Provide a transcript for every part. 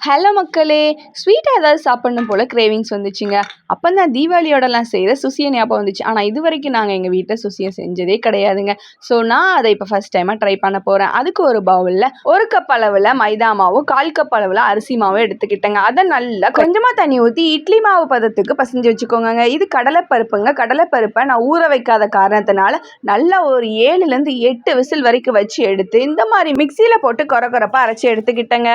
Hello மக்களே! ஸ்வீட்டா ஏதாவது சாப்பிடணும் போல கிரேவிங்ஸ் வந்துச்சுங்க. அப்பதான் தீபாவளியோடலாம் செய்ற சுஷிய ஞாபகம் வந்துச்சு. ஆனா இதுவரைக்கும் நாங்க எங்க வீட்ல சுஷிய செஞ்சதே கிடையாதுங்க. ஸோ நான் அத இப்ப ஃபர்ஸ்ட் டைமா ட்ரை பண்ண போறேன். அதுக்கு ஒரு பவுல்ல 1 கப் அளவுல மைதா மாவும், 1/4 கப் அளவுல அரிசி மாவும் எடுத்துக்கிட்டேங்க. அத நல்லா கொஞ்சமா தண்ணி ஊத்தி இட்லி மாவு பதத்துக்கு பசஞ்சு வச்சுக்கோங்கங்க. இது கடலைப்பருப்புங்க. கடலைப்பருப்ப நான் ஊற வைக்காத காரணத்தினால நல்லா ஒரு 7லேருந்து 8 விசில் வரைக்கும் வச்சு எடுத்து இந்த மாரி மிக்ஸியில போட்டு கொரகொரப்பா அரைச்சு எடுத்துக்கிட்டேங்க.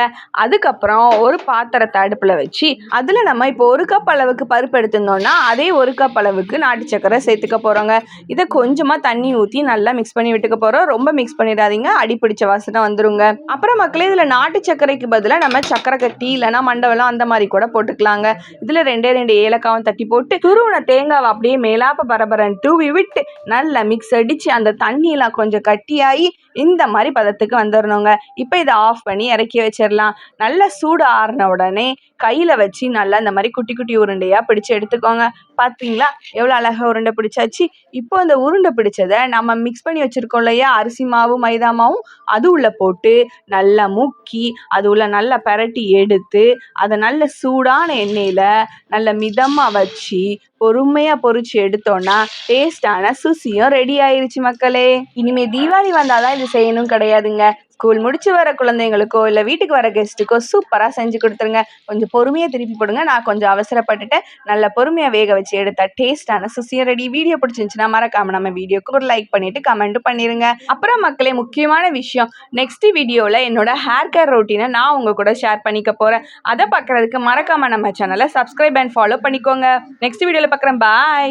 அதுக்கப்புறம் ஒரு பாத்திரத்தை அடுப்புல வச்சு அதுல நம்ம இப்போ 1 கப் அளவுக்கு பருப்பு எடுத்திருந்தோம்னா அதே 1 கப் அளவுக்கு நாட்டு சக்கரை சேர்த்துக்க போறோங்க. இதை கொஞ்சமா தண்ணி ஊத்தி நல்லா மிக்ஸ் பண்ணி விட்டுக்க போறோம். ரொம்ப மிக்ஸ் பண்ணிடாதீங்க, அடி பிடிச்ச வாசனை வந்துருங்க. அப்புறம் மக்களே, இதுல நாட்டு சர்க்கரைக்கு பதிலா நம்ம சக்கரை கட்டி இல்லைன்னா மண்டவெல்லாம் அந்த மாதிரி கூட போட்டுக்கலாங்க. இதுல 2 ஏலக்காவும் தட்டி போட்டு துருவன தேங்காவை அப்படியே மேலாப்ப பரபரன்னு தூவி விட்டு நல்லா மிக்ஸ் அடிச்சு அந்த தண்ணி எல்லாம் கொஞ்சம் கட்டியாகி இந்த மாதிரி பதத்துக்கு வந்துடணுங்க. இப்போ இதை ஆஃப் பண்ணி இறக்கி வச்சிடலாம். நல்லா சூடு ஆறின உடனே கையில வச்சு நல்லா இந்த மாதிரி குட்டி குட்டி உருண்டையா பிடிச்சு எடுத்துக்கோங்க. பார்த்தீங்களா எவ்வளோ அழகா உருண்டை பிடிச்சாச்சு. இப்போ அந்த உருண்டை பிடிச்சதை நம்ம மிக்ஸ் பண்ணி வச்சிருக்கோம் இல்லையா, அரிசி மாவும் மைதா மாவும், அது உள்ள போட்டு நல்லா முக்கி அது உள்ள நல்லா பரட்டி எடுத்து அதை நல்ல சூடான எண்ணெயில நல்ல மிதமா வச்சு பொறுமையா பொரிச்சு எடுத்தோம்னா டேஸ்டான சுஷியும் ரெடி ஆயிருச்சு மக்களே. இனிமே தீபாவளி வந்தாதான் இது செய்யணும் கிடையாதுங்க. ஸ்கூல் முடிச்சு வர குழந்தைங்களுக்கோ இல்லை வீட்டுக்கு வர கெஸ்ட்டுக்கோ சூப்பராக செஞ்சு கொடுத்துருங்க. கொஞ்சம் பொறுமையாக திருப்பி போடுங்க. நான் கொஞ்சம் அவசரப்பட்டுட்டேன். நல்ல பொறுமையாக வேக வச்சு எடுத்த டேஸ்டான சுஷியும் ரெடி. வீடியோ பிடிச்சிருந்துச்சுன்னா மறக்காம நம்ம வீடியோக்கு ஒரு லைக் பண்ணிட்டு கமெண்ட்டும் பண்ணிருங்க. அப்புறம் மக்களே, முக்கியமான விஷயம், நெக்ஸ்ட் வீடியோவில் என்னோட ஹேர் கேர் ரொட்டீனை நான் உங்க கூட ஷேர் பண்ணிக்க போறேன். அதை பார்க்கறதுக்கு மறக்காம நம்ம சேனலை சப்ஸ்கிரைப் அண்ட் ஃபாலோ பண்ணிக்கோங்க. நெக்ஸ்ட் வீடியோவில் பார்க்குறேன். பாய்.